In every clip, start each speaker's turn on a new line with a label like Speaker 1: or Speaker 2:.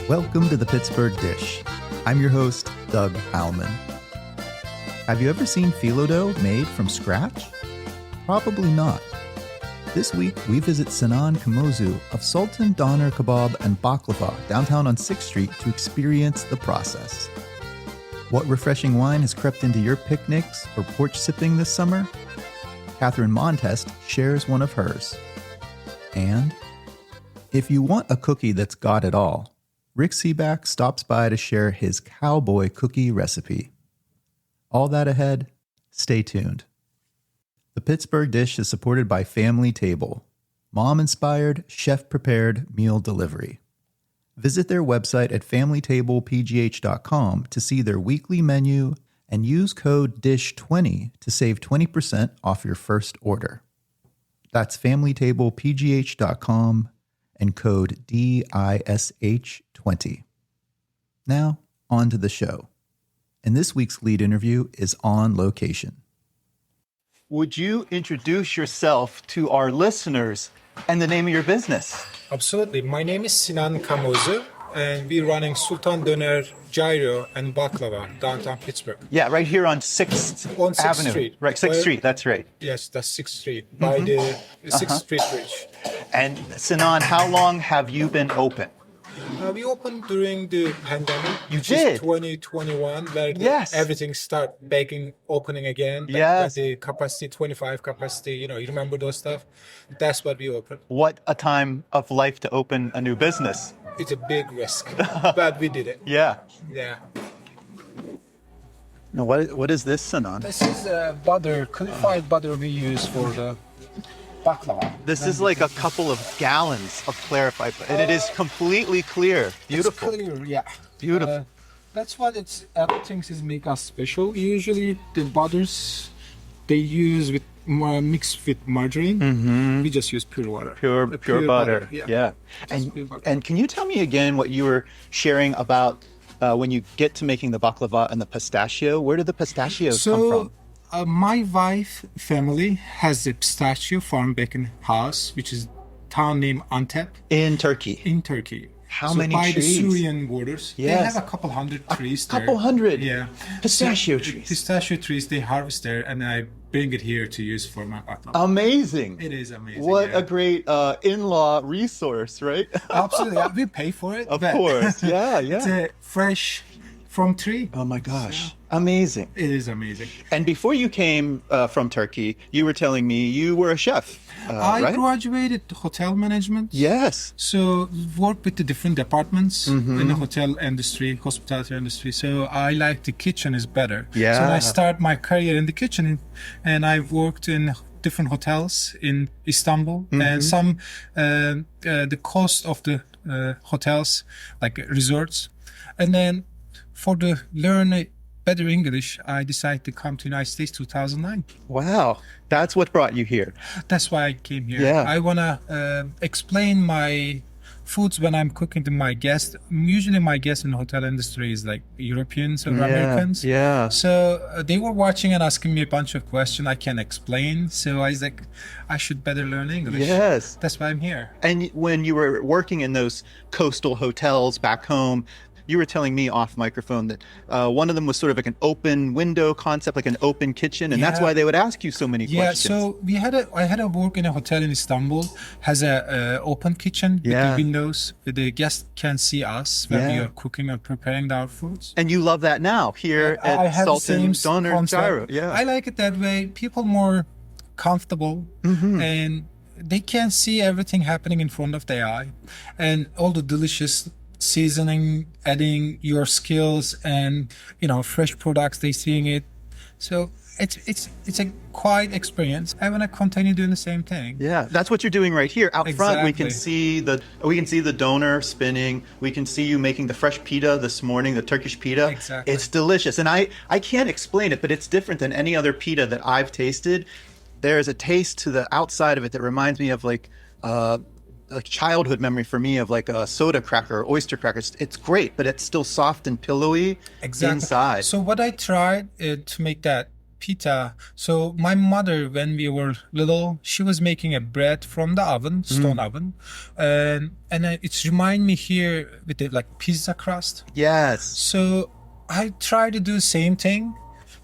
Speaker 1: Welcome to the Pittsburgh Dish. I'm your host, Doug Heilman. Have you ever seen phyllo dough made from scratch? Probably not. This week, we visit Sinan Camozu of Sultan Döner Kebab and Baklava downtown on 6th Street to experience the process. What refreshing wine has crept into your picnics or porch sipping this summer? Catherine Montest shares one of hers. And if you want a cookie that's got it all, Rick Sebak stops by to share his cowboy cookie recipe. All that ahead, stay tuned. The Pittsburgh Dish is supported by Family Table, mom-inspired, chef-prepared meal delivery. Visit their website at familytablepgh.com to see their weekly menu and use code DISH20 to save 20% off your first order. That's familytablepgh.com and code DISH20. Now, on to the show. And this week's lead interview is on location. Would you introduce yourself to our listeners and the name of your business?
Speaker 2: Absolutely. My name is Sinan Camozu, and we're running Sultan Döner Gyro and Baklava downtown Pittsburgh.
Speaker 1: Yeah, right here on 6th
Speaker 2: On 6th
Speaker 1: Avenue.
Speaker 2: Street.
Speaker 1: Right, 6th Street, that's right.
Speaker 2: Yes, that's 6th Street, by the 6th Street Bridge.
Speaker 1: And Sinan, how long have you been open?
Speaker 2: We opened during the pandemic, which
Speaker 1: did?
Speaker 2: is 2021, where
Speaker 1: Yes.
Speaker 2: everything started opening again.
Speaker 1: Yes.
Speaker 2: The capacity, 25 capacity, you remember those stuff? That's what we opened.
Speaker 1: What a time of life to open a new business.
Speaker 2: It's a big risk, but we did it.
Speaker 1: Yeah.
Speaker 2: Yeah.
Speaker 1: Now, what is this, Sinan?
Speaker 2: This is butter, clarified butter we use for the baklava.
Speaker 1: This is like a couple of gallons of clarified, and it is completely clear. Beautiful.
Speaker 2: It's clear, yeah.
Speaker 1: Beautiful.
Speaker 2: That's what everything is make us special. Usually the butters they use with mixed with margarine.
Speaker 1: Mm-hmm.
Speaker 2: We just use pure water.
Speaker 1: Pure butter.
Speaker 2: Yeah.
Speaker 1: And can you tell me again what you were sharing about when you get to making the baklava and the pistachio? Where do the pistachios come from?
Speaker 2: My wife family has a pistachio farm back in house, which is town named Antep
Speaker 1: In Turkey.
Speaker 2: in Turkey.
Speaker 1: How many
Speaker 2: by
Speaker 1: trees?
Speaker 2: the Syrian borders.
Speaker 1: Yes.
Speaker 2: They have a couple hundred trees there.
Speaker 1: Couple hundred.
Speaker 2: Yeah.
Speaker 1: Pistachio trees.
Speaker 2: Pistachio trees they harvest there, and I bring it here to use for my baklava.
Speaker 1: Amazing.
Speaker 2: It is amazing.
Speaker 1: What
Speaker 2: yeah.
Speaker 1: a great in-law resource, right?
Speaker 2: Absolutely, yeah, we pay for it.
Speaker 1: Of
Speaker 2: but
Speaker 1: course. Yeah,
Speaker 2: It's
Speaker 1: yeah.
Speaker 2: fresh from tree.
Speaker 1: Oh my gosh. Amazing.
Speaker 2: It is amazing.
Speaker 1: And before you came from Turkey, you were telling me you were a chef,
Speaker 2: I
Speaker 1: right?
Speaker 2: graduated hotel management.
Speaker 1: Yes.
Speaker 2: So work with the different departments in the hotel industry, hospitality industry. So I like the kitchen is better.
Speaker 1: Yeah.
Speaker 2: So I start my career in the kitchen, and I've worked in different hotels in Istanbul, and some the cost of the hotels like resorts, and then for the learn better English, I decided to come to United States 2009.
Speaker 1: Wow. That's what brought you here.
Speaker 2: That's why I came here.
Speaker 1: Yeah.
Speaker 2: I want to explain my foods when I'm cooking to my guests. Usually my guests in the hotel industry is like Europeans or Americans.
Speaker 1: Yeah.
Speaker 2: So they were watching and asking me a bunch of questions I can explain. So I was like, I should better learn English.
Speaker 1: Yes.
Speaker 2: That's why I'm here.
Speaker 1: And when you were working in those coastal hotels back home, you were telling me off microphone that one of them was sort of like an open window concept, like an open kitchen, and that's
Speaker 2: Yeah.
Speaker 1: why they would ask you so many questions.
Speaker 2: So I had a work in a hotel in Istanbul, has a open kitchen with
Speaker 1: Yeah.
Speaker 2: the windows. The guests can see us when we
Speaker 1: Yeah.
Speaker 2: are cooking and preparing our foods.
Speaker 1: And you love that now here
Speaker 2: I
Speaker 1: at
Speaker 2: have the
Speaker 1: Sultan
Speaker 2: same
Speaker 1: Döner
Speaker 2: concept.
Speaker 1: Gyro. Yeah.
Speaker 2: I like it that way. People more comfortable and they can see everything happening in front of their eye, and all the delicious seasoning, adding your skills and fresh products. They seeing it, so it's a quiet experience. I want to continue doing the same thing.
Speaker 1: Yeah, that's what you're doing right here. Out front, we can
Speaker 2: Exactly.
Speaker 1: see the doner spinning. We can see you making the fresh pita this morning, the Turkish pita.
Speaker 2: Exactly.
Speaker 1: It's delicious, and I can't explain it, but it's different than any other pita that I've tasted. There's a taste to the outside of it that reminds me of like a childhood memory for me of like a soda cracker, or oyster crackers. It's great, but it's still soft and pillowy inside.
Speaker 2: So what I tried to make that pita. So my mother, when we were little, she was making a bread from the oven, stone oven, and it's remind me here with the like pizza crust.
Speaker 1: Yes.
Speaker 2: So I try to do the same thing.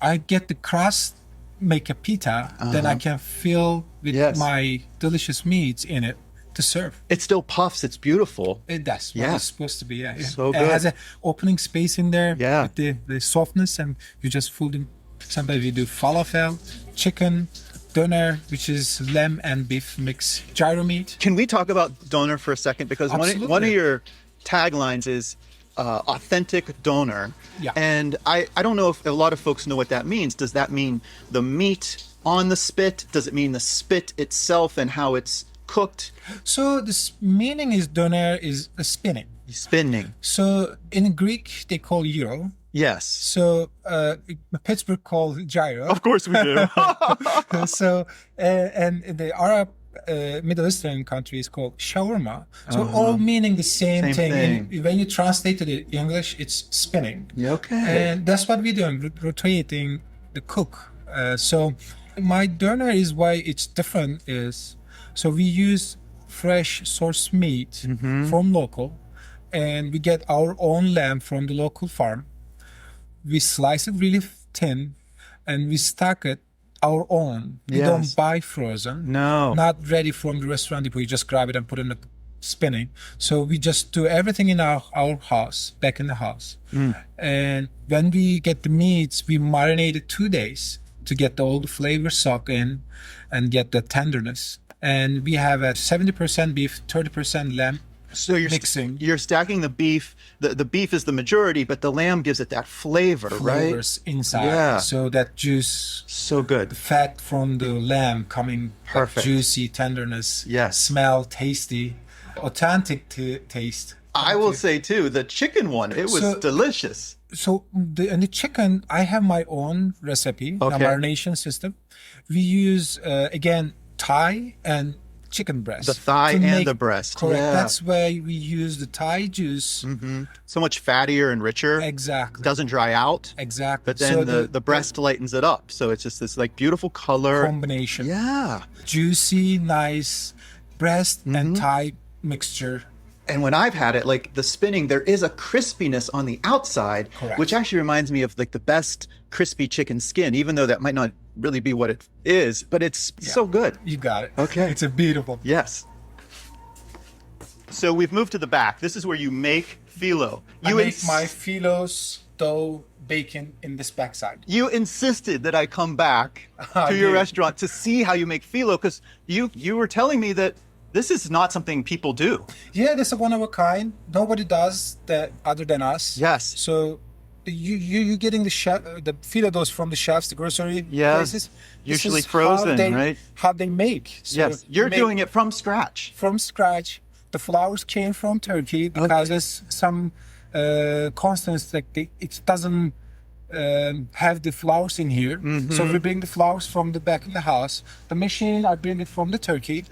Speaker 2: I get the crust, make a pita, then I can fill with my delicious meats in it to serve.
Speaker 1: It still puffs. It's beautiful.
Speaker 2: That's what it's supposed to be. Yeah.
Speaker 1: So
Speaker 2: It
Speaker 1: good.
Speaker 2: has an opening space in there
Speaker 1: Yeah.
Speaker 2: with the softness, and you just fold in. Sometimes we do falafel, chicken, doner, which is lamb and beef mix, gyro meat.
Speaker 1: Can we talk about doner for a second? Because one
Speaker 2: Absolutely.
Speaker 1: of your taglines is authentic doner.
Speaker 2: Yeah.
Speaker 1: And I don't know if a lot of folks know what that means. Does that mean the meat on the spit? Does it mean the spit itself and how it's cooked?
Speaker 2: So this meaning is doner is a spinning.
Speaker 1: Spinning.
Speaker 2: So in Greek they call gyro.
Speaker 1: Yes.
Speaker 2: So Pittsburgh called gyro.
Speaker 1: Of course we do.
Speaker 2: So and in the Arab Middle Eastern countries called shawarma. So all meaning the same thing. And when you translate to the English, it's spinning.
Speaker 1: Okay.
Speaker 2: And that's what we're doing, rotating the cook. So my doner is why it's different is, so we use fresh source meat from local, and we get our own lamb from the local farm. We slice it really thin, and we stack it our own. We don't buy frozen.
Speaker 1: No.
Speaker 2: Not ready from the restaurant depot. You just grab it and put it in the spinning. So we just do everything in our house, back in the house. And when we get the meats, we marinate it 2 days to get all the flavor soak in and get the tenderness. And we have a 70% beef, 30% lamb.
Speaker 1: So you're
Speaker 2: mixing.
Speaker 1: You're stacking the beef. The beef is the majority, but the lamb gives it that flavor,
Speaker 2: Flavors
Speaker 1: right?
Speaker 2: inside.
Speaker 1: Yeah.
Speaker 2: So that juice,
Speaker 1: So good.
Speaker 2: fat from the lamb coming,
Speaker 1: Perfect.
Speaker 2: juicy tenderness.
Speaker 1: Yes.
Speaker 2: Smell tasty, authentic taste.
Speaker 1: I will say too, the chicken one, it was
Speaker 2: So-
Speaker 1: delicious.
Speaker 2: So the chicken, I have my own recipe, the marination system. We use again thigh and chicken breast.
Speaker 1: The thigh
Speaker 2: to
Speaker 1: and the breast.
Speaker 2: Correct.
Speaker 1: Yeah.
Speaker 2: That's why we use the thigh juice.
Speaker 1: So much fattier and richer.
Speaker 2: Exactly.
Speaker 1: Doesn't dry out.
Speaker 2: Exactly.
Speaker 1: But then
Speaker 2: So
Speaker 1: the breast lightens it up. So it's just this like beautiful color.
Speaker 2: combination.
Speaker 1: Yeah.
Speaker 2: Juicy, nice breast and thigh mixture.
Speaker 1: And when I've had it, like the spinning, there is a crispiness on the outside,
Speaker 2: Correct.
Speaker 1: which actually reminds me of like the best crispy chicken skin, even though that might not really be what it is, but it's so good.
Speaker 2: You got it.
Speaker 1: Okay.
Speaker 2: It's a beautiful.
Speaker 1: Yes. So we've moved to the back. This is where you make phyllo.
Speaker 2: I make my phyllos, dough, bacon in this backside.
Speaker 1: You insisted that I come back
Speaker 2: I
Speaker 1: to your
Speaker 2: did.
Speaker 1: restaurant to see how you make phyllo, because you were telling me that this is not something people do.
Speaker 2: Yeah, this is one of a kind. Nobody does that other than us.
Speaker 1: Yes.
Speaker 2: So you getting the phyllo doughs from the chefs, the grocery places. This
Speaker 1: Usually
Speaker 2: is
Speaker 1: frozen,
Speaker 2: how they,
Speaker 1: right?
Speaker 2: How they make. So
Speaker 1: Yes. You're
Speaker 2: make
Speaker 1: doing it from scratch.
Speaker 2: from scratch. The flours came from Turkey because there's some constants like it doesn't have the flours in here. So we bring the flours from the back of the house. The machine, I bring it from the Turkey.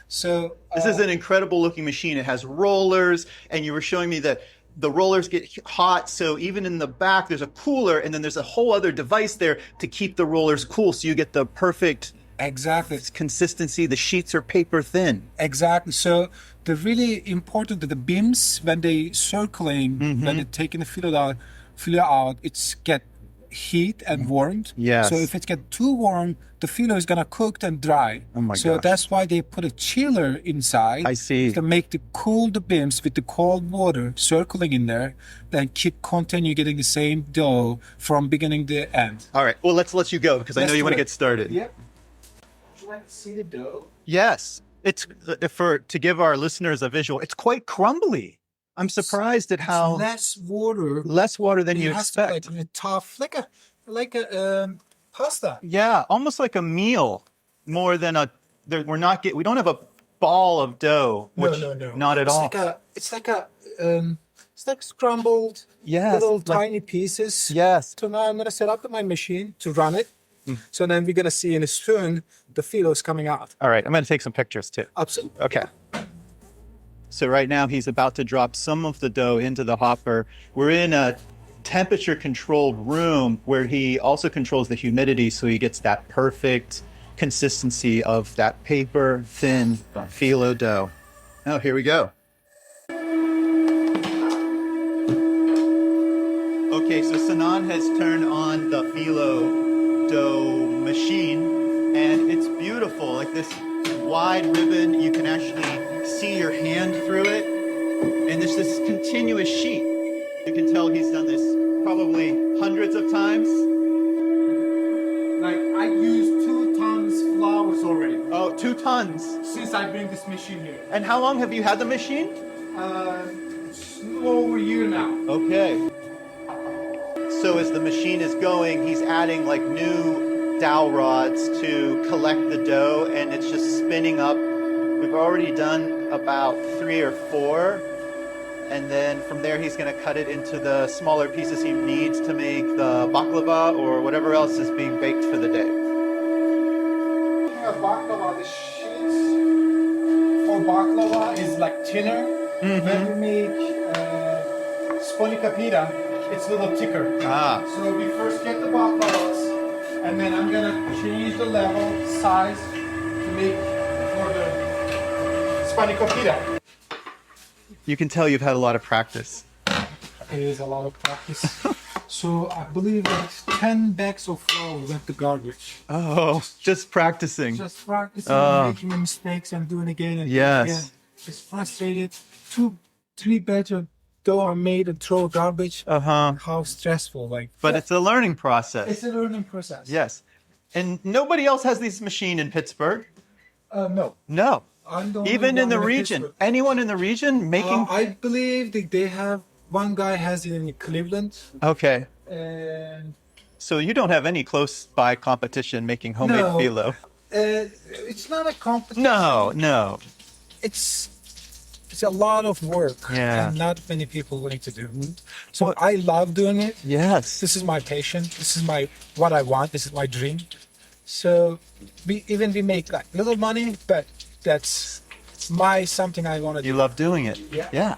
Speaker 2: So
Speaker 1: This is an incredible looking machine. It has rollers, and you were showing me that the rollers get hot. So even in the back, there's a cooler, and then there's a whole other device there to keep the rollers cool. So you get the perfect
Speaker 2: exactly.
Speaker 1: consistency. The sheets are paper thin.
Speaker 2: Exactly. So the really important that the beams when they circling, when they're taking the phyllo out, it's get heat and warmed.
Speaker 1: Yes.
Speaker 2: So if it get too warm, the phyllo is gonna cook and dry.
Speaker 1: Oh my
Speaker 2: So
Speaker 1: gosh.
Speaker 2: that's why they put a chiller inside.
Speaker 1: I see.
Speaker 2: To make the cool the beams with the cold water circling in there, then continue getting the same dough from beginning to end.
Speaker 1: All right. Well, let's let you go because I know
Speaker 2: Let's
Speaker 1: you
Speaker 2: do
Speaker 1: want to
Speaker 2: it.
Speaker 1: get started.
Speaker 2: Yep. Would you like to see the dough?
Speaker 1: Yes. It's to give our listeners a visual. It's quite crumbly. I'm surprised at how
Speaker 2: Less water.
Speaker 1: less water than you
Speaker 2: It has to be
Speaker 1: expect.
Speaker 2: like tough, like a pasta.
Speaker 1: Yeah, almost like a meal, more than a. We don't have a ball of dough. Which,
Speaker 2: no.
Speaker 1: Not at all.
Speaker 2: It's like scrambled.
Speaker 1: Yes,
Speaker 2: Little
Speaker 1: like-
Speaker 2: tiny pieces.
Speaker 1: Yes.
Speaker 2: So now I'm gonna set up my machine to run it. So then we're gonna see in a soon the phyllos coming out.
Speaker 1: All right. I'm going to take some pictures too.
Speaker 2: Absolutely.
Speaker 1: Okay. So right now he's about to drop some of the dough into the hopper. We're in a temperature controlled room where he also controls the humidity, so he gets that perfect consistency of that paper thin phyllo dough. Oh, here we go. Okay, so Sinan has turned on the phyllo dough machine, and it's beautiful. Like this wide ribbon, you can actually see your hand through it, and there's this continuous sheet. You can tell he's done this probably hundreds of times.
Speaker 2: Like I used 2 tons flours already.
Speaker 1: Oh, 2 tons.
Speaker 2: Since I bring this machine here.
Speaker 1: And how long have you had the machine?
Speaker 2: It's a little over a year now.
Speaker 1: Okay. So as the machine is going, he's adding like new dowel rods to collect the dough, and it's just spinning up. We've already done about 3 or 4. And then from there, he's going to cut it into the smaller pieces he needs to make the baklava or whatever else is being baked for the day.
Speaker 2: Baklava, the sheets for baklava is like thinner. When we make sponica pita, it's a little thicker. So we first get the baklavas, and then I'm going to change the level, size to make for the sponica pita.
Speaker 1: You can tell you've had a lot of practice.
Speaker 2: It is a lot of practice. So I believe like 10 bags of flour went to garbage.
Speaker 1: Oh, just practicing.
Speaker 2: Just practicing, making mistakes and doing again and
Speaker 1: Yes.
Speaker 2: again. It's frustrated. 2-3 bags of dough are made and throw garbage. How stressful.
Speaker 1: But it's a learning process.
Speaker 2: It's a learning process.
Speaker 1: Yes. And nobody else has this machine in Pittsburgh?
Speaker 2: No.
Speaker 1: No.
Speaker 2: I'm the only
Speaker 1: Even
Speaker 2: one
Speaker 1: in the region?
Speaker 2: Pittsburgh.
Speaker 1: Anyone in the region making?
Speaker 2: I believe they have, one guy has it in Cleveland.
Speaker 1: Okay.
Speaker 2: And
Speaker 1: So you don't have any close by competition making homemade phyllo?
Speaker 2: it's not a competition.
Speaker 1: No.
Speaker 2: It's a lot of work.
Speaker 1: Yeah.
Speaker 2: And not many people willing to do. So I love doing it.
Speaker 1: Yes.
Speaker 2: This is my passion. This is what I want. This is my dream. So we make like little money, but that's something I want to do.
Speaker 1: You love doing it.
Speaker 2: Yeah.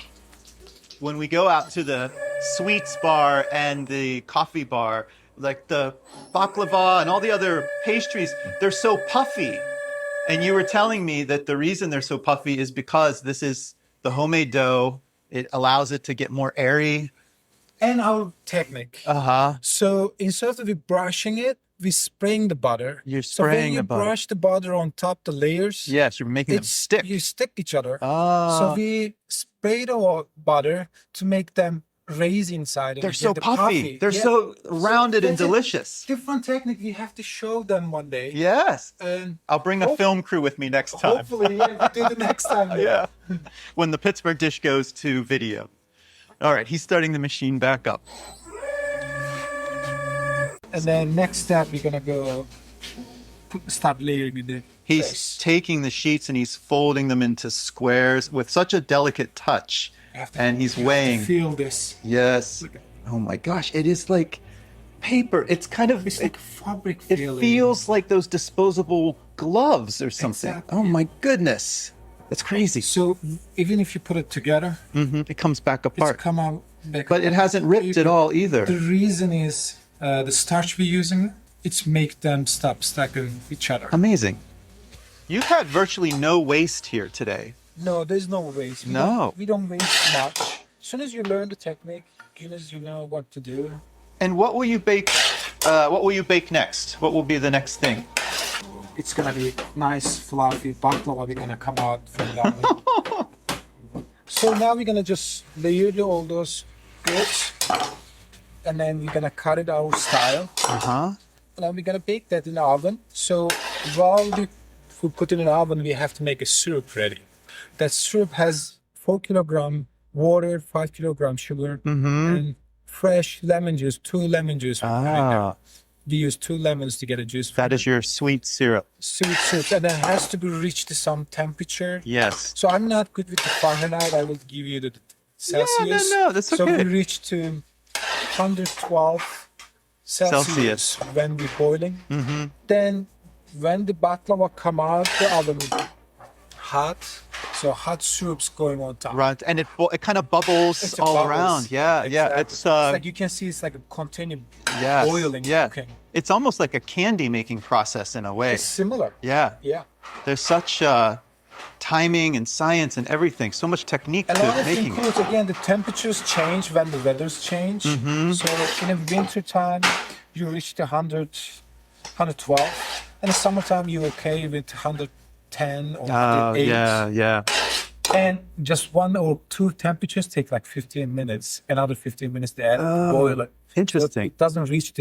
Speaker 1: When we go out to the sweets bar and the coffee bar, like the baklava and all the other pastries, they're so puffy. And you were telling me that the reason they're so puffy is because this is the homemade dough. It allows it to get more airy.
Speaker 2: And our technique. So instead of brushing it, we spraying the butter.
Speaker 1: You're spraying the butter.
Speaker 2: So when you brush the butter on top the layers,
Speaker 1: yes, you're making them stick.
Speaker 2: You stick each other. So we spray the butter to make them raise inside. And
Speaker 1: they're so puffy. They're so rounded and delicious.
Speaker 2: Different technique. We have to show them one day.
Speaker 1: Yes.
Speaker 2: And
Speaker 1: I'll bring a film crew with me next time.
Speaker 2: Hopefully, we'll do the next time.
Speaker 1: Yeah. When the Pittsburgh dish goes to video. All right, he's starting the machine back up.
Speaker 2: And then next step, we're gonna go start layering it.
Speaker 1: He's taking the sheets and he's folding them into squares with such a delicate touch. And he's weighing.
Speaker 2: Feel this.
Speaker 1: Yes. Oh my gosh, it is like paper. It's kind of
Speaker 2: like fabric
Speaker 1: feeling.
Speaker 2: feeling.
Speaker 1: It feels like those disposable gloves or something.
Speaker 2: Exactly.
Speaker 1: Oh my goodness. That's crazy.
Speaker 2: So even if you put it together,
Speaker 1: it comes back apart.
Speaker 2: It's come out back.
Speaker 1: But it hasn't ripped at all either.
Speaker 2: The reason is the starch we're using, it's make them stop stacking each other.
Speaker 1: Amazing. You've had virtually no waste here today.
Speaker 2: No, there's no waste. We don't waste much. As soon as you learn the technique, as soon as you know what to do.
Speaker 1: And what will you bake? What will you bake next? What will be the next thing?
Speaker 2: It's gonna be nice, fluffy baklava. We're gonna come out from that one. So now we're gonna just layer all those bits, and then we're gonna cut it our style. And then we're gonna bake that in the oven. So while we put it in the oven, we have to make a syrup ready. That syrup has 4 kilogram water, 5 kilogram sugar, and fresh lemon juice, 2 lemon juice. We use 2 lemons to get a juice.
Speaker 1: That is your sweet syrup.
Speaker 2: Sweet syrup, and it has to be reached to some temperature.
Speaker 1: Yes.
Speaker 2: So I'm not good with the Fahrenheit. I will give you the Celsius.
Speaker 1: No, that's okay.
Speaker 2: So we reach to 112 Celsius when we're boiling. Then when the baklava come out, the oven will be hot. So hot soups going on top.
Speaker 3: Right, and it kind of bubbles
Speaker 2: It's
Speaker 3: all
Speaker 2: bubbles.
Speaker 3: around. Yeah, yeah.
Speaker 2: Exactly.
Speaker 3: It's
Speaker 2: like you can see it's like a continued
Speaker 3: yes,
Speaker 2: boiling.
Speaker 3: yeah.
Speaker 2: Cooking.
Speaker 3: It's almost like a candy making process in a way.
Speaker 2: It's similar.
Speaker 3: Yeah.
Speaker 2: Yeah.
Speaker 3: There's such timing and science and everything. So much technique
Speaker 2: A lot
Speaker 3: to
Speaker 2: of
Speaker 3: making it.
Speaker 2: includes, again, the temperatures change when the weathers change.
Speaker 3: Mm-hmm.
Speaker 2: So in the winter time, you reach the 100, 112. In the summertime, you're okay with 110 or 108.
Speaker 3: Yeah.
Speaker 2: And just 1 or 2 temperatures take like 15 minutes. Another 15 minutes to add to boil it.
Speaker 3: Interesting.
Speaker 2: So it doesn't reach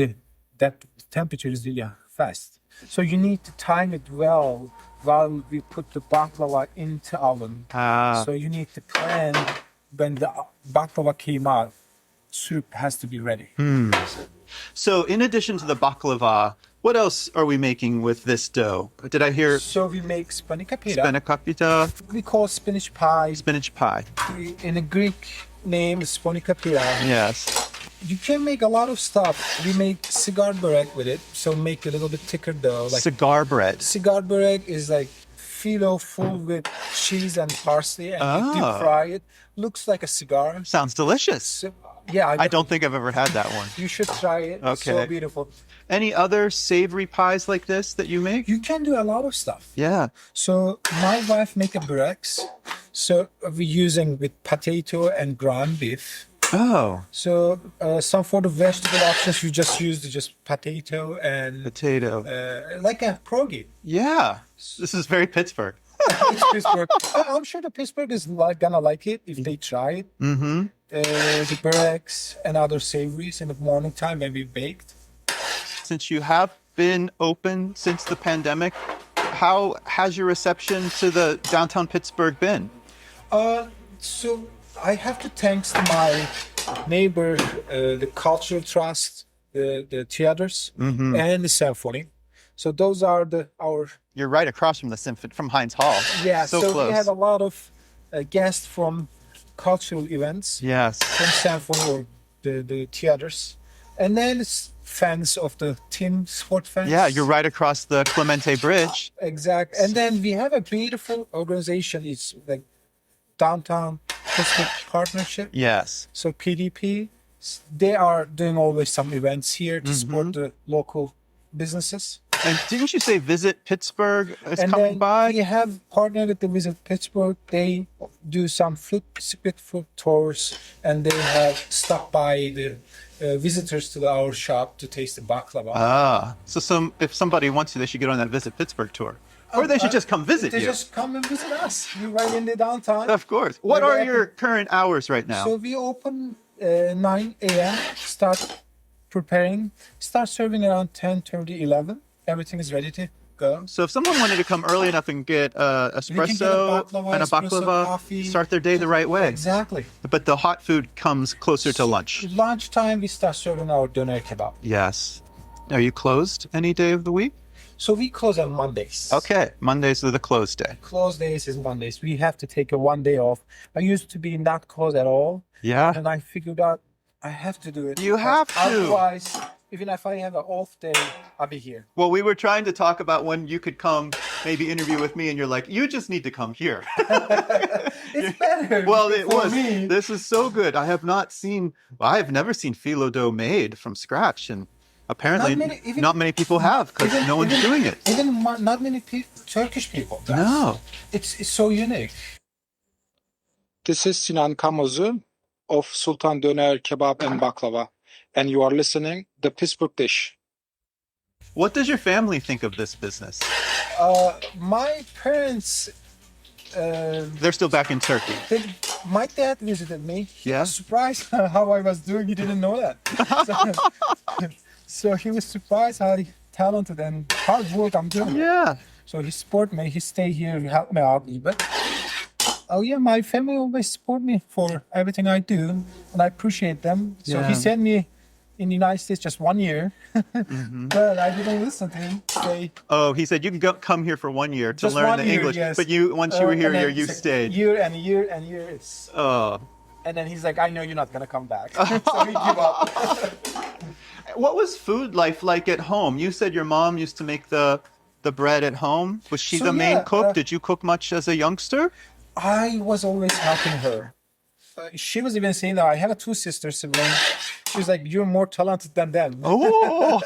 Speaker 2: that temperature is really fast. So you need to time it well while we put the baklava into oven. So you need to plan when the baklava came out, soup has to be ready.
Speaker 3: So in addition to the baklava, what else are we making with this dough? Did I hear
Speaker 2: So we make spanakopita.
Speaker 3: spanakopita,
Speaker 2: We call spinach pie.
Speaker 3: spinach pie?
Speaker 2: In the Greek name, spanakopita.
Speaker 3: Yes.
Speaker 2: You can make a lot of stuff. We make cigar börek with it, so make a little bit thicker dough. Like
Speaker 3: Cigar bread.
Speaker 2: cigar börek is like phyllo full with cheese and parsley, and you deep
Speaker 3: Ah.
Speaker 2: fry it. Looks like a cigar.
Speaker 3: Sounds delicious.
Speaker 2: So, yeah,
Speaker 3: I don't think I've ever had that one.
Speaker 2: You should try it.
Speaker 3: Okay.
Speaker 2: So beautiful.
Speaker 3: Any other savory pies like this that you make?
Speaker 2: You can do a lot of stuff.
Speaker 3: Yeah.
Speaker 2: So my wife make a böreks. So we're using with potato and ground beef.
Speaker 3: Oh,
Speaker 2: So some for the vegetable options, you just use just potato and
Speaker 3: potato.
Speaker 2: like a pierogi.
Speaker 3: Yeah. This is very Pittsburgh.
Speaker 2: It's Pittsburgh. I'm sure the Pittsburgh is gonna like it if they try it.
Speaker 3: Mm-hmm.
Speaker 2: The böreks and other savories in the morning time when we baked.
Speaker 3: Since you have been open since the pandemic, how has your reception to the downtown Pittsburgh been?
Speaker 2: So I have to thanks to my neighbor, the Cultural Trust, the theaters, and the symphony. So those are our
Speaker 3: You're right across from the symphony, from Heinz Hall.
Speaker 2: yeah.
Speaker 3: So
Speaker 2: So
Speaker 3: close.
Speaker 2: we have a lot of guests from cultural events,
Speaker 3: Yes.
Speaker 2: from symphony or the theaters, and then it's fans of the team sport fans.
Speaker 3: Yeah, you're right across the Clemente Bridge.
Speaker 2: Exact. And then we have a beautiful organization. It's like Downtown Pittsburgh Partnership.
Speaker 3: Yes.
Speaker 2: So PDP, they are doing always some events here to support the local businesses.
Speaker 3: And didn't you say Visit Pittsburgh is
Speaker 2: And
Speaker 3: coming
Speaker 2: then
Speaker 3: by?
Speaker 2: we have partnered with the Visit Pittsburgh. They do some split food tours, and they have stopped by the visitors to our shop to taste the baklava.
Speaker 3: So if somebody wants to, they should get on that Visit Pittsburgh tour. Or they should just come visit
Speaker 2: They
Speaker 3: you.
Speaker 2: just come and visit us. You're right in the downtown.
Speaker 3: Of course. What
Speaker 2: We're
Speaker 3: are
Speaker 2: at
Speaker 3: your current hours right now?
Speaker 2: So we open 9 a.m. Start preparing. Start serving around 10:30, 11. Everything is ready to go.
Speaker 3: So if someone wanted to come early enough and get espresso and a baklava,
Speaker 2: coffee.
Speaker 3: start their day the right way.
Speaker 2: Exactly.
Speaker 3: But the hot food comes closer to lunch.
Speaker 2: Lunchtime, we start serving our doner kebab.
Speaker 3: Yes. Are you closed any day of the week?
Speaker 2: So we close on Mondays.
Speaker 3: Okay. Mondays are the close day.
Speaker 2: Close days is Mondays. We have to take a 1 day off. I used to be not closed at all,
Speaker 3: Yeah.
Speaker 2: and I figured out I have to do it.
Speaker 3: You have to.
Speaker 2: Otherwise, even if I have an off day, I'll be here.
Speaker 3: Well, we were trying to talk about when you could come maybe interview with me, and you're like, you just need to come here.
Speaker 2: It's better.
Speaker 3: Well, it
Speaker 2: for
Speaker 3: was.
Speaker 2: me.
Speaker 3: This is so good. I have never seen phyllo dough made from scratch, and apparently not many people have because no one's doing it.
Speaker 2: Even not many Turkish people.
Speaker 3: No.
Speaker 2: It's so unique. This is Sinan Camozu of Sultan Döner Kebab and Baklava, and you are listening the Pittsburgh Dish.
Speaker 3: What does your family think of this business?
Speaker 2: My parents,
Speaker 3: They're still back in Turkey.
Speaker 2: my dad visited me. He
Speaker 3: Yeah?
Speaker 2: was surprised how I was doing. He didn't know that. So he was surprised how talented and hard work I'm doing.
Speaker 3: Yeah.
Speaker 2: So he support me. He stay here, he help me out a little bit. Oh yeah, my family always support me for everything I do, and I appreciate them. So
Speaker 3: Yeah.
Speaker 2: he sent me in the United States just 1 year, but I didn't listen to him. Say
Speaker 3: Oh, he said you can come here for 1 year to
Speaker 2: just
Speaker 3: learn
Speaker 2: 1
Speaker 3: the
Speaker 2: year,
Speaker 3: English,
Speaker 2: yes.
Speaker 3: but once you were here,
Speaker 2: And then
Speaker 3: you
Speaker 2: it's like
Speaker 3: stayed.
Speaker 2: year and year and year. It's,
Speaker 3: Oh.
Speaker 2: and then he's like, I know you're not gonna come back, so he give up.
Speaker 3: What was food life like at home? You said your mom used to make the bread at home. Was she
Speaker 2: So,
Speaker 3: the main
Speaker 2: yeah,
Speaker 3: cook? Did you cook much as a youngster?
Speaker 2: I was always helping her. She was even saying that I have a two sister sibling. She was like, "You're more talented than them."
Speaker 3: Oh,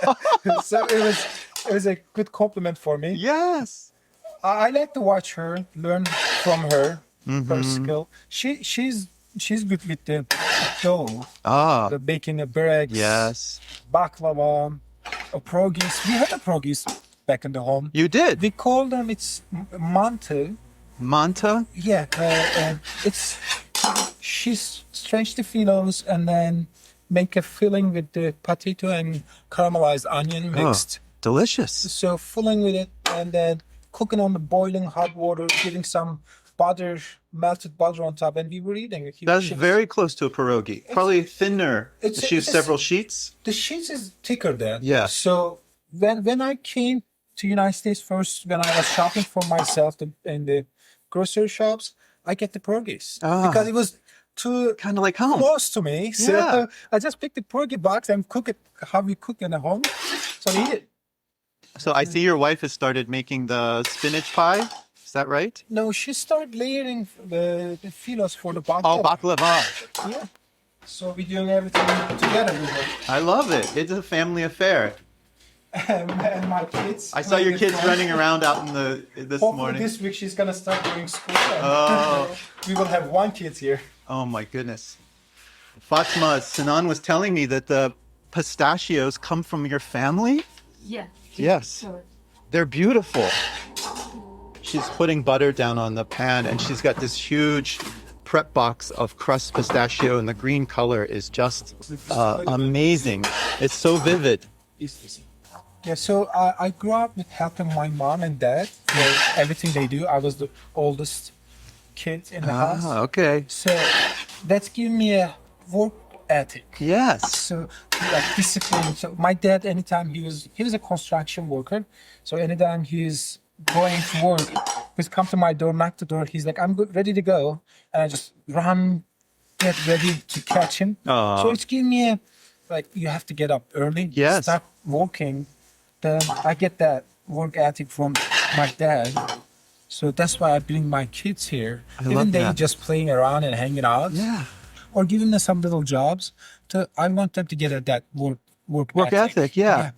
Speaker 2: So it was a good compliment for me.
Speaker 3: yes.
Speaker 2: I like to watch her, learn from her, her skill. She's good with the dough,
Speaker 3: Ah,
Speaker 2: the baking the breaks,
Speaker 3: yes.
Speaker 2: baklava, pierogies. We had a pierogies back in the home.
Speaker 3: You did.
Speaker 2: We call them it's mante.
Speaker 3: Manta?
Speaker 2: Yeah, it's she's stretched the phyllos and then make a filling with the potato and caramelized onion mixed.
Speaker 3: Oh, delicious.
Speaker 2: So filling with it and then cooking on the boiling hot water, giving some butter, melted butter on top, and we were eating it.
Speaker 3: That's very close to a pierogi. Probably thinner. She has several sheets.
Speaker 2: The sheets is thicker then.
Speaker 3: Yeah.
Speaker 2: So when I came to United States first, when I was shopping for myself in the grocery shops, I get the pierogies because it was too
Speaker 3: Kind of like home.
Speaker 2: close to me. So
Speaker 3: Yeah.
Speaker 2: I just picked the pierogi box and cook it how we cook in the home. So I eat it.
Speaker 3: So I see your wife has started making the spinach pie. Is that right?
Speaker 2: No, she started layering the phyllos for the baklava.
Speaker 3: Oh, baklava.
Speaker 2: Yeah. So we're doing everything together with her.
Speaker 3: I love it. It's a family affair.
Speaker 2: And my kids.
Speaker 3: I saw your kids running around out in this
Speaker 2: Hopefully
Speaker 3: morning.
Speaker 2: this week she's gonna start doing school. And
Speaker 3: Oh.
Speaker 2: we will have one kid here.
Speaker 3: Oh my goodness. Fatma, Sinan was telling me that the pistachios come from your family.
Speaker 4: Yeah.
Speaker 3: Yes.
Speaker 4: Sure.
Speaker 3: They're beautiful. She's putting butter down on the pan and she's got this huge prep box of crushed pistachio and the green color is just amazing. It's so vivid.
Speaker 2: Yeah, so I grew up with helping my mom and dad with everything they do. I was the oldest kid in the house.
Speaker 3: Ah, okay.
Speaker 2: So that's given me a work ethic.
Speaker 3: Yes.
Speaker 2: So like discipline. So my dad, anytime he was a construction worker. So anytime he's going to work, he's come to my door, knock the door. He's like, "I'm good, ready to go," and I just run, get ready to catch him.
Speaker 3: Aw.
Speaker 2: So it's given me a like you have to get up early,
Speaker 3: Yes.
Speaker 2: start working. Then I get that work ethic from my dad. So that's why I bring my kids here.
Speaker 3: I love
Speaker 2: Even they
Speaker 3: that.
Speaker 2: just playing around and hanging out.
Speaker 3: Yeah.
Speaker 2: Or giving them some little jobs. I want them to get that work
Speaker 3: ethic, yeah.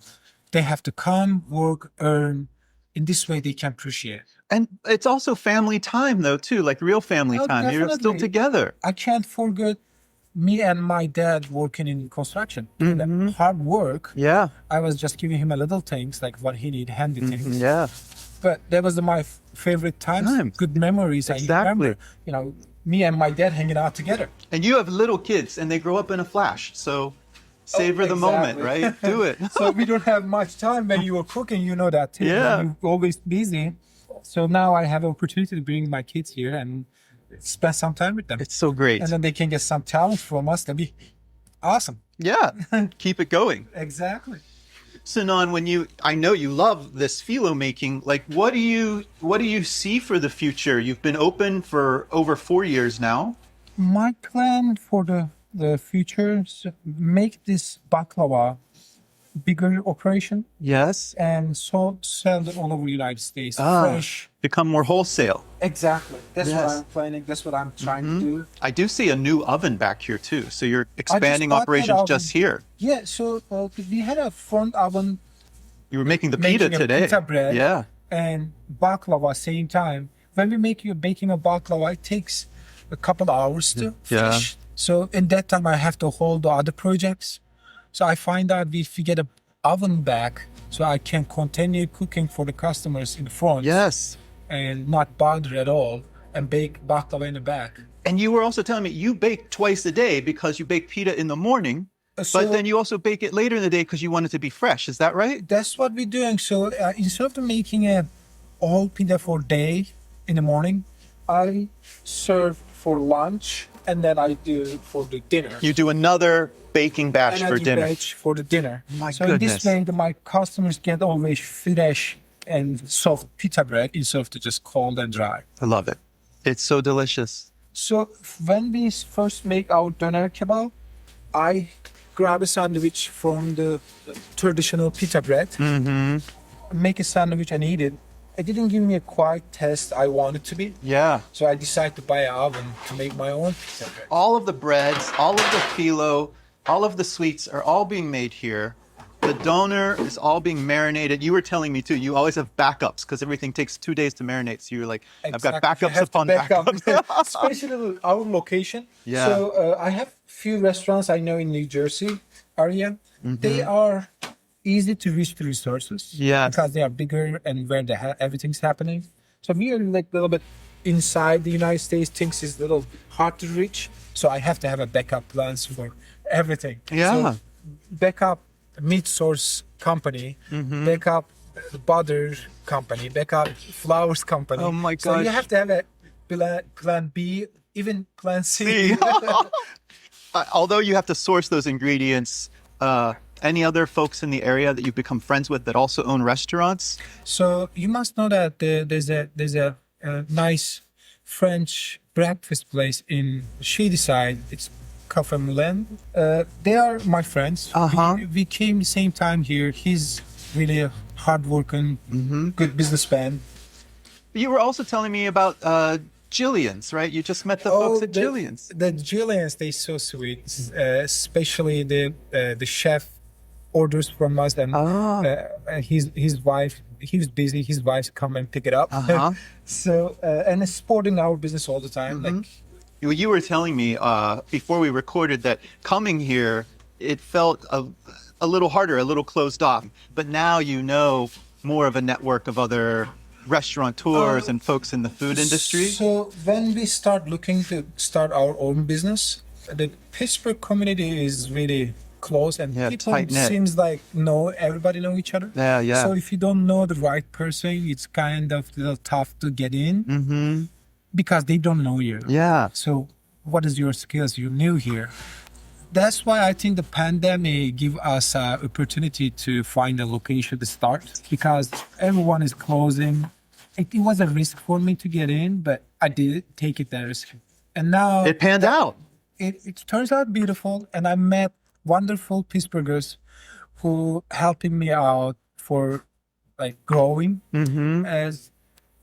Speaker 2: They have to come, work, earn. In this way, they can appreciate.
Speaker 3: And it's also family time though too, like real family
Speaker 2: Oh,
Speaker 3: time. You're still
Speaker 2: definitely.
Speaker 3: together.
Speaker 2: I can't forget me and my dad working in construction.
Speaker 3: Mm-hmm.
Speaker 2: The hard work.
Speaker 3: Yeah.
Speaker 2: I was just giving him a little things like what he need, handy things.
Speaker 3: Yeah.
Speaker 2: But that was my favorite times,
Speaker 3: Times.
Speaker 2: good memories. I
Speaker 3: Exactly.
Speaker 2: remember, me and my dad hanging out together.
Speaker 3: And you have little kids and they grow up in a flash. So savor the moment,
Speaker 2: exactly.
Speaker 3: right? Do it.
Speaker 2: So we don't have much time when you were cooking, you know that too.
Speaker 3: Yeah.
Speaker 2: You're always busy. So now I have an opportunity to bring my kids here and spend some time with them.
Speaker 3: It's so great.
Speaker 2: And then they can get some talent from us. That'd be awesome.
Speaker 3: Yeah. Keep it going.
Speaker 2: Exactly.
Speaker 3: Sinan, I know you love this phyllo making. Like, what do you see for the future? You've been open for over 4 years now.
Speaker 2: My plan for the future is make this baklava bigger operation
Speaker 3: Yes.
Speaker 2: and sell it all over the United States. Fresh.
Speaker 3: Become more wholesale.
Speaker 2: Exactly. That's
Speaker 3: Yes.
Speaker 2: what I'm planning. That's what I'm trying to do.
Speaker 3: I do see a new oven back here too. So you're expanding
Speaker 2: bought that
Speaker 3: operations
Speaker 2: oven.
Speaker 3: just here.
Speaker 2: Yeah, so we had a front oven
Speaker 3: You were making the pita
Speaker 2: making a
Speaker 3: today.
Speaker 2: pita bread
Speaker 3: Yeah.
Speaker 2: and baklava same time. When we baking a baklava, it takes a couple of hours to
Speaker 3: Yeah.
Speaker 2: finish. So in that time, I have to hold the other projects. So I find out if we get an oven back, so I can continue cooking for the customers in the front
Speaker 3: Yes.
Speaker 2: and not bother at all and bake baklava in the back.
Speaker 3: And you were also telling me you bake twice a day because you bake pita in the morning,
Speaker 2: So-
Speaker 3: but then you also bake it later in the day because you want it to be fresh. Is that right?
Speaker 2: That's what we're doing. So instead of making a all pita for day in the morning, I serve for lunch and then I do for the dinner.
Speaker 3: You do another baking batch
Speaker 2: And I
Speaker 3: for
Speaker 2: do
Speaker 3: dinner.
Speaker 2: batch for the dinner.
Speaker 3: My
Speaker 2: so in
Speaker 3: goodness.
Speaker 2: this way, my customers get always fresh and soft pita bread instead of just cold and dry.
Speaker 3: I love it. It's so delicious.
Speaker 2: So when we first make our doner kebab, I grab a sandwich from the traditional pita bread, make a sandwich and eat it, it didn't give me a quite taste I wanted to be.
Speaker 3: Yeah.
Speaker 2: So I decided to buy an oven to make my own pizza bread.
Speaker 3: All of the breads, all of the phyllo, all of the sweets are all being made here. The doner is all being marinated. You were telling me too, you always have backups because everything takes 2 days to marinate. So you're like, I've got
Speaker 2: Exactly.
Speaker 3: backups upon backups.
Speaker 2: Especially our location.
Speaker 3: Yeah.
Speaker 2: So I have few restaurants I know in New Jersey area. They are easy to reach the resources.
Speaker 3: Yes.
Speaker 2: Because they are bigger and where everything's happening. So we are like a little bit inside the United States. Things is a little hard to reach. So I have to have a backup plans for everything.
Speaker 3: Yeah.
Speaker 2: So backup meat source company, backup butter company, backup flours company.
Speaker 3: Oh my
Speaker 2: So you
Speaker 3: gosh.
Speaker 2: have to have a plan B, even plan C.
Speaker 3: Although you have to source those ingredients, any other folks in the area that you've become friends with that also own restaurants?
Speaker 2: So you must know that there's a nice French breakfast place in Shady Side. It's Cafe Moulin. They are my friends. We came the same time here. He's really a hardworking, good businessman.
Speaker 3: You were also telling me about Jillian's, right? You just met the folks at Jillian's.
Speaker 2: The Jillian's, they're so sweet. Especially the chef orders from us, and his wife. He was busy. His wife come and pick it up. So and it's supporting our business all the time. Like
Speaker 3: you were telling me before we recorded that coming here, it felt a little harder, a little closed off. But now you know more of a network of other restaurateurs and folks in the food industry.
Speaker 2: So when we start looking to start our own business, the Pittsburgh community is really close, and people
Speaker 3: tight-knit.
Speaker 2: seems like everybody know each other.
Speaker 3: Yeah.
Speaker 2: So if you don't know the right person, it's kind of a little tough to get in because they don't know you.
Speaker 3: Yeah.
Speaker 2: So what is your skills? You're new here. That's why I think the pandemic give us an opportunity to find a location to start, because everyone is closing. It was a risk for me to get in, but I did take it that risk. And now
Speaker 3: It panned out.
Speaker 2: It turns out beautiful, and I met wonderful Pittsburghers who helping me out for like growing. As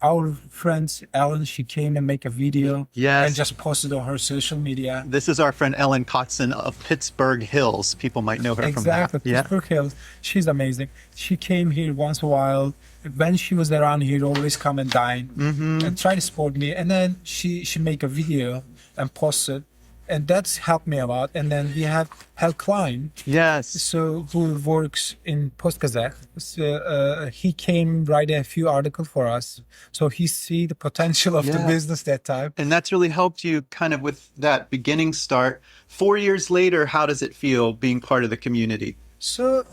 Speaker 2: our friends Ellen, she came and make a video and just posted on her social media.
Speaker 3: This is our friend Ellen Kotzen of Pittsburgh Hills. People might know her from that.
Speaker 2: Exactly, Pittsburgh Hills. She's amazing. She came here once in a while. When she was around here, always come and dine and try to support me. And then she make a video and post it. And that's helped me a lot. And then we have Hal Klein, who works in Post Gazette. So, he came write a few articles for us. So he see the potential of the business that time.
Speaker 3: And that's really helped you kind of with that beginning start. 4 years later, how does it feel being part of the community?
Speaker 2: So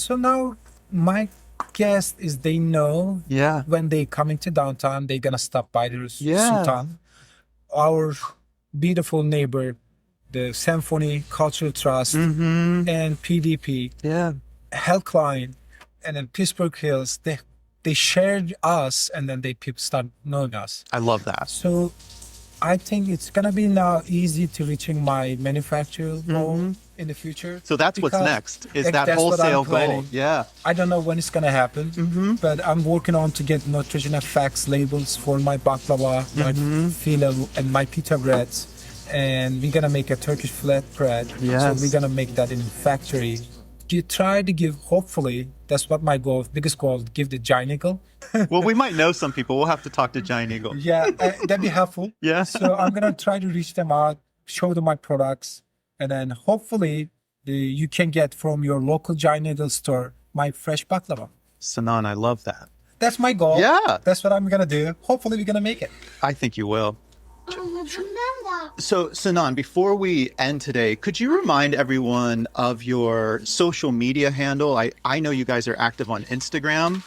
Speaker 2: now my guess is they know when they come into downtown, they're going to stop by the Sultan. Our beautiful neighbor, the Symphony Cultural Trust and PDP, Hal Klein, and then Pittsburgh Hills, they shared us, and then people start knowing us.
Speaker 3: I love that.
Speaker 2: So I think it's gonna be now easy to reaching my manufacturer goal in the future.
Speaker 3: So that's what's next, is that wholesale goal. Yeah.
Speaker 2: I don't know when it's gonna happen, but I'm working on to get nutritional facts labels for my baklava, my phyllo, and my pita breads. And we're gonna make a Turkish flatbread. So we're gonna make that in factory. You try to give, hopefully, that's what my biggest goal, give the giant eagle.
Speaker 3: Well, we might know some people. We'll have to talk to Giant Eagle.
Speaker 2: That'd be helpful. So I'm gonna try to reach them out, show them my products, and then hopefully you can get from your local Giant Eagle store my fresh baklava.
Speaker 3: Sinan, I love that.
Speaker 2: That's my goal. That's what I'm gonna do. Hopefully we're gonna make it.
Speaker 3: I think you will. So, Sinan, before we end today, could you remind everyone of your social media handle? I know you guys are active on Instagram,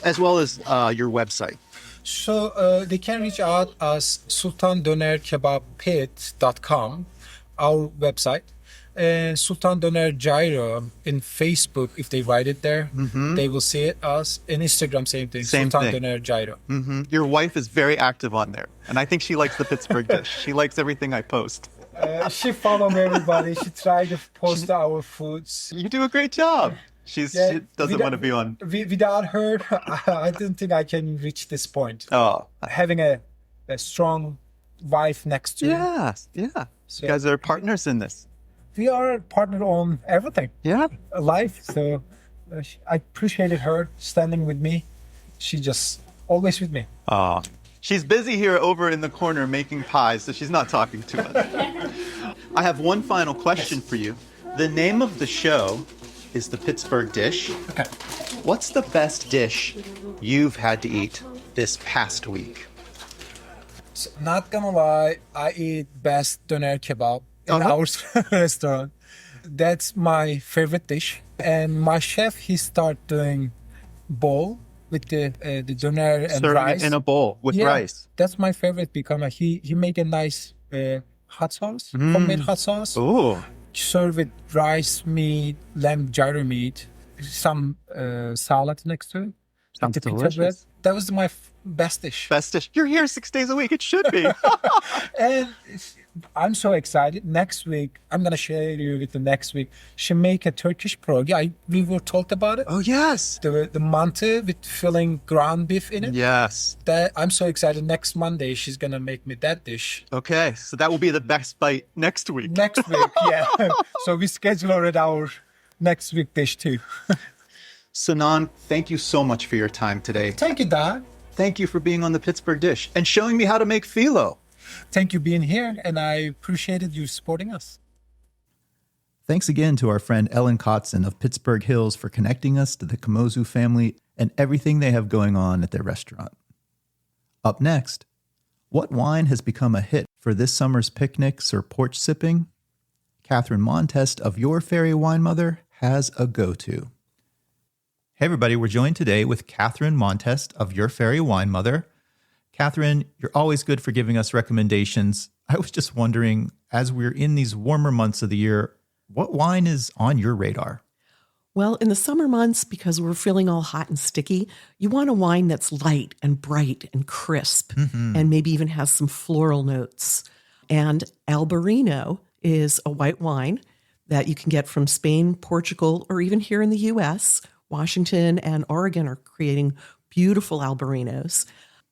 Speaker 3: as well as your website.
Speaker 2: So they can reach out us Sultan Döner Kebab Pit.com, our website. And Sultan Döner Gyro in Facebook, if they write it there, they will see it. Us in Instagram, same thing. Sultan Döner Gyro.
Speaker 3: Your wife is very active on there, and I think she likes the Pittsburgh dish. She likes everything I post.
Speaker 2: She follows everybody. She tried to post our foods.
Speaker 3: You do a great job. She
Speaker 2: Yeah,
Speaker 3: doesn't want to be on.
Speaker 2: Without her, I don't think I can reach this point.
Speaker 3: Oh,
Speaker 2: Having a strong wife next to me.
Speaker 3: yeah.
Speaker 2: So
Speaker 3: You guys are partners in this.
Speaker 2: we are partnered on everything,
Speaker 3: Yeah.
Speaker 2: life. So I appreciated her standing with me. She just always with me.
Speaker 3: Oh, she's busy here over in the corner making pies, so she's not talking too much. I have one final question for you. The name of the show is the Pittsburgh Dish.
Speaker 2: Okay.
Speaker 3: What's the best dish you've had to eat this past week?
Speaker 2: So, not gonna lie, I eat best Döner Kebab in our restaurant. That's my favorite dish. And my chef, he start doing bowl with the doner and
Speaker 3: Serving
Speaker 2: rice
Speaker 3: it in a bowl with rice.
Speaker 2: That's my favorite because he make a nice hot sauce, homemade hot sauce.
Speaker 3: Ooh.
Speaker 2: Serve with rice, meat, lamb gyro meat, some salad next to it.
Speaker 3: Sounds
Speaker 2: with the pita
Speaker 3: delicious.
Speaker 2: bread. That was my best dish.
Speaker 3: Best dish. You're here 6 days a week. It should be.
Speaker 2: And I'm so excited. Next week, I'm gonna share you with the next week. She make a Turkish pierogi. We were talked about it.
Speaker 3: Oh, yes.
Speaker 2: The mante with filling ground beef in it.
Speaker 3: Yes.
Speaker 2: That I'm so excited. Next Monday, she's gonna make me that dish.
Speaker 3: Okay, so that will be the best bite next week.
Speaker 2: Next week, yeah. So we schedule already our next week dish too.
Speaker 3: Sinan, thank you so much for your time today.
Speaker 2: Thank you, Dad.
Speaker 3: Thank you for being on the Pittsburgh Dish and showing me how to make phyllo.
Speaker 2: Thank you being here, and I appreciated you supporting us.
Speaker 1: Thanks again to our friend Ellen Kotzen of Pittsburgh Hills for connecting us to the Camozu family and everything they have going on at their restaurant. Up next, what wine has become a hit for this summer's picnics or porch sipping? Catherine Montest of Your Fairy Wine Mother has a go-to. Hey everybody, we're joined today with Catherine Montest of Your Fairy Wine Mother. Catherine, you're always good for giving us recommendations. I was just wondering, as we're in these warmer months of the year, what wine is on your radar?
Speaker 4: Well, in the summer months, because we're feeling all hot and sticky, you want a wine that's light and bright and crisp and maybe even has some floral notes. And Albarino is a white wine that you can get from Spain, Portugal, or even here in the U.S. Washington and Oregon are creating beautiful Albarinos.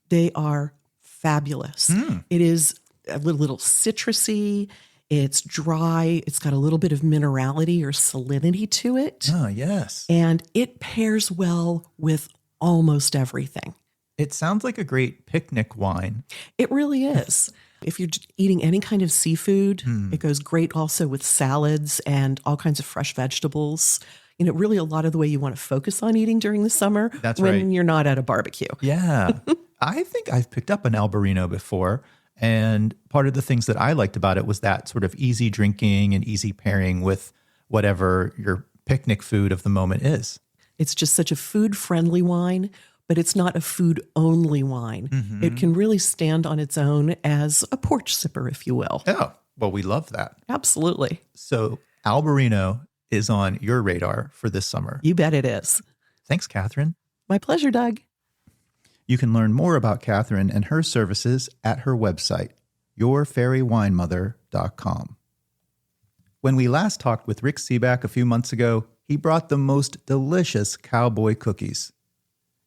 Speaker 4: They are fabulous. It is a little citrusy. It's dry. It's got a little bit of minerality or salinity to it.
Speaker 1: Oh, yes.
Speaker 4: And it pairs well with almost everything.
Speaker 1: It sounds like a great picnic wine.
Speaker 4: It really is. If you're eating any kind of seafood, it goes great also with salads and all kinds of fresh vegetables. You know, really a lot of the way you want to focus on eating during the summer
Speaker 1: That's
Speaker 4: when
Speaker 1: right.
Speaker 4: you're not at a barbecue.
Speaker 1: Yeah. I think I've picked up an Albarino before. And part of the things that I liked about it was that sort of easy drinking and easy pairing with whatever your picnic food of the moment is.
Speaker 4: It's just such a food-friendly wine, but it's not a food-only wine. It can really stand on its own as a porch sipper, if you will.
Speaker 1: Oh, well, we love that.
Speaker 4: Absolutely.
Speaker 1: So Albarino is on your radar for this summer.
Speaker 4: You bet it is.
Speaker 1: Thanks, Catherine.
Speaker 4: My pleasure, Doug.
Speaker 1: You can learn more about Catherine and her services at her website, yourfairywinemother.com. When we last talked with Rick Sebak a few months ago, he brought the most delicious cowboy cookies.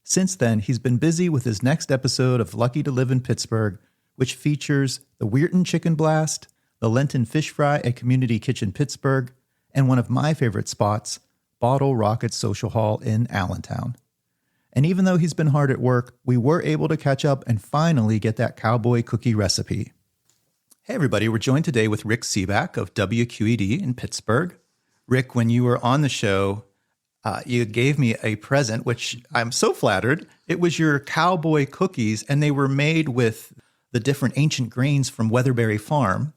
Speaker 1: Since then, he's been busy with his next episode of Lucky to Live in Pittsburgh, which features the Weirton Chicken Blast, the Lenten Fish Fry at Community Kitchen Pittsburgh, and one of my favorite spots, Bottle Rocket Social Hall in Allentown. And even though he's been hard at work, we were able to catch up and finally get that cowboy cookie recipe. Hey everybody, we're joined today with Rick Sebak of WQED in Pittsburgh. Rick, when you were on the show, you gave me a present, which I'm so flattered. It was your cowboy cookies, and they were made with the different ancient grains from Weatherberry Farm.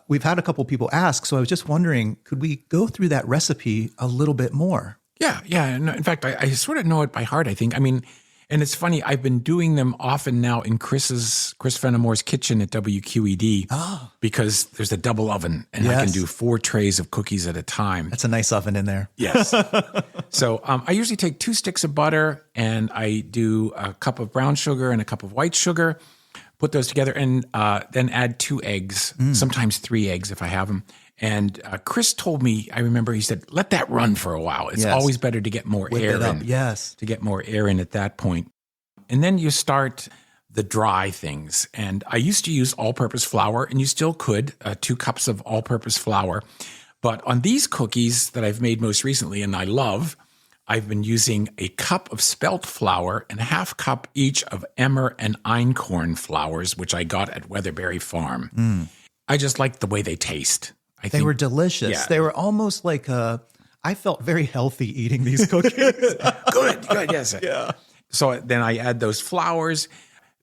Speaker 1: We've had a couple people ask, so I was just wondering, could we go through that recipe a little bit more?
Speaker 5: Yeah. In fact, I sort of know it by heart, I think. I mean, and it's funny, I've been doing them often now in Chris Fenimore's kitchen at WQED because there's a double oven and I can do 4 trays of cookies at a time.
Speaker 1: That's a nice oven in there.
Speaker 5: Yes. So I usually take 2 sticks of butter and I do a cup of brown sugar and a cup of white sugar, put those together and then add 2 eggs, sometimes 3 eggs if I have them. And Chris told me, I remember he said, let that run for a while. It's
Speaker 1: Yes.
Speaker 5: always better to get more
Speaker 1: Whip
Speaker 5: air
Speaker 1: it up.
Speaker 5: in.
Speaker 1: Yes.
Speaker 5: To get more air in at that point. And then you start the dry things. And I used to use all-purpose flour, and you still could, 2 cups of all-purpose flour. But on these cookies that I've made most recently, and I love, I've been using a cup of spelt flour and a half cup each of emmer and einkorn flours, which I got at Weatherberry Farm. I just like the way they taste.
Speaker 1: They were delicious.
Speaker 5: Yeah.
Speaker 1: They were almost like I felt very healthy eating these cookies.
Speaker 5: good, yes. Yeah. So then I add those flours.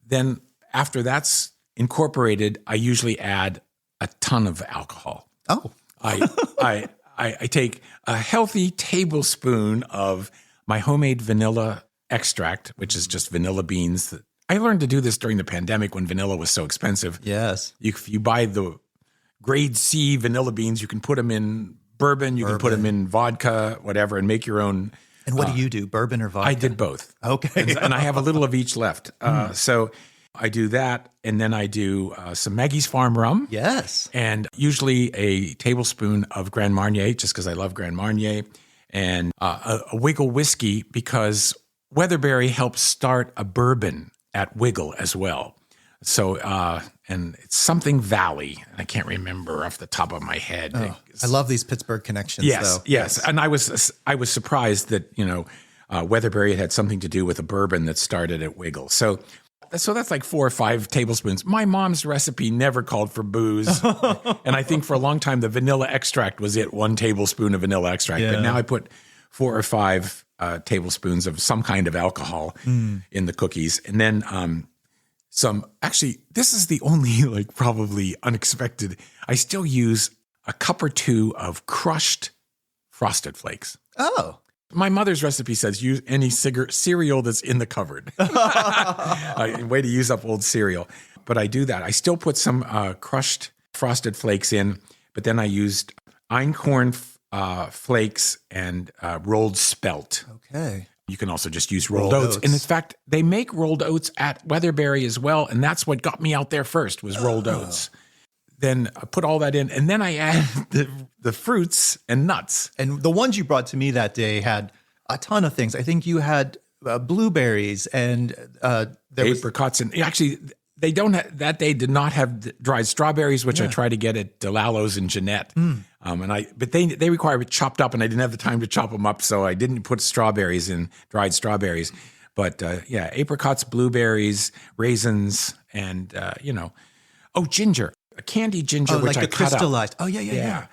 Speaker 5: Then after that's incorporated, I usually add a ton of alcohol.
Speaker 1: Oh.
Speaker 5: I take a healthy tablespoon of my homemade vanilla extract, which is just vanilla beans. I learned to do this during the pandemic when vanilla was so expensive.
Speaker 1: Yes.
Speaker 5: If you buy the grade C vanilla beans, you can put them in bourbon, you can put them in vodka, whatever, and make your own.
Speaker 1: And what do you do, bourbon or vodka?
Speaker 5: I did both.
Speaker 1: Okay.
Speaker 5: And I have a little of each left. So I do that, and then I do some Maggie's Farm rum.
Speaker 1: Yes.
Speaker 5: And usually a tablespoon of Grand Marnier, just because I love Grand Marnier, and a Wiggle whiskey, because Weatherberry helps start a bourbon at Wiggle as well. So, and it's something Valley. I can't remember off the top of my head.
Speaker 1: Oh, I love these Pittsburgh connections,
Speaker 5: Yes,
Speaker 1: though.
Speaker 5: yes. And I was surprised that, Weatherberry had something to do with a bourbon that started at Wiggle. So that's like 4 or 5 tablespoons. My mom's recipe never called for booze. And I think for a long time, the vanilla extract was it, 1 tablespoon of vanilla extract.
Speaker 1: Yeah.
Speaker 5: But now I put 4 or 5 tablespoons of some kind of alcohol in the cookies. And then this is the only probably unexpected. I still use a cup or 2 of crushed Frosted Flakes.
Speaker 1: Oh.
Speaker 5: My mother's recipe says use any cereal that's in the cupboard. Way to use up old cereal. But I do that. I still put some crushed Frosted Flakes in, but then I used einkorn flakes and rolled spelt.
Speaker 1: Okay.
Speaker 5: You can also just use rolled oats. And in fact, they make rolled oats at Weatherberry as well. And that's what got me out there first was rolled oats. Then I put all that in. And then I add the fruits and nuts.
Speaker 1: And the ones you brought to me that day had a ton of things. I think you had blueberries and there was
Speaker 5: apricots. And actually, they that day did not have dried strawberries, which I try to get at DeLallo's and Jeanette. But they require it chopped up, and I didn't have the time to chop them up, so I didn't put strawberries in, dried strawberries. But apricots, blueberries, raisins, and ginger, a candied ginger, which
Speaker 1: like
Speaker 5: I
Speaker 1: the
Speaker 5: cut
Speaker 1: crystallized.
Speaker 5: up.
Speaker 1: Oh yeah.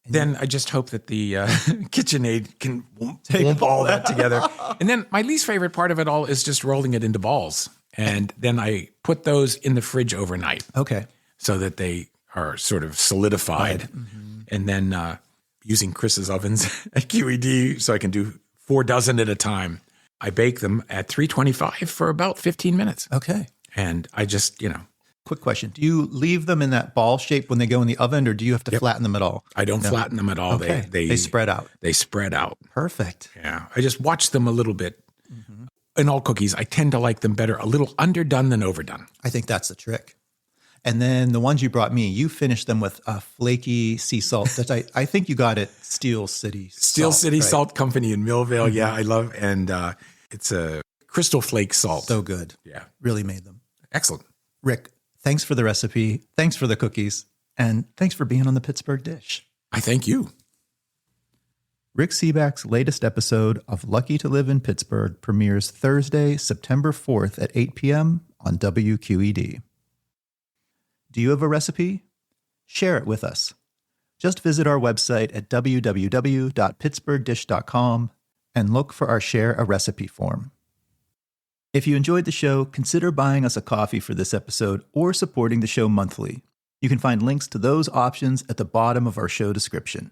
Speaker 5: Then I just hope that the KitchenAid can lump all that together. And then my least favorite part of it all is just rolling it into balls. And then I put those in the fridge overnight.
Speaker 1: Okay.
Speaker 5: So that they are sort of solidified.
Speaker 1: Right. Mm-hmm.
Speaker 5: And then using Chris's ovens at QED, so I can do 4 dozen at a time. I bake them at 325 for about 15 minutes.
Speaker 1: Okay.
Speaker 5: And I just,
Speaker 1: Quick question. Do you leave them in that ball shape when they go in the oven, or do you have to flatten them at all?
Speaker 5: I don't flatten them at all.
Speaker 1: Okay. They spread out.
Speaker 5: They spread out.
Speaker 1: Perfect.
Speaker 5: Yeah. I just watch them a little bit. In all cookies, I tend to like them better a little underdone than overdone.
Speaker 1: I think that's the trick. And then the ones you brought me, you finished them with a flaky sea salt that I think you got at Steel City
Speaker 5: Salt Company in Millvale. Yeah, I love. And it's a crystal flake salt.
Speaker 1: So good.
Speaker 5: Yeah.
Speaker 1: Really made them.
Speaker 5: Excellent.
Speaker 1: Rick, thanks for the recipe. Thanks for the cookies. And thanks for being on the Pittsburgh Dish.
Speaker 5: I thank you.
Speaker 1: Rick Sebak's latest episode of Lucky to Live in Pittsburgh premieres Thursday, September 4th at 8 p.m. on WQED. Do you have a recipe? Share it with us. Just visit our website at www.pittsburghdish.com and look for our Share a Recipe form. If you enjoyed the show, consider buying us a coffee for this episode or supporting the show monthly. You can find links to those options at the bottom of our show description.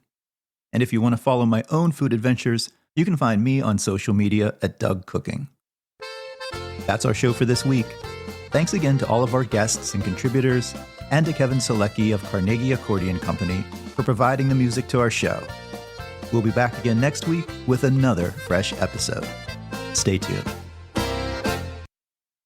Speaker 1: And if you want to follow my own food adventures, you can find me on social media at Doug Cooking. That's our show for this week. Thanks again to all of our guests and contributors, and to Kevin Selecki of Carnegie Accordion Company for providing the music to our show. We'll be back again next week with another fresh episode. Stay tuned.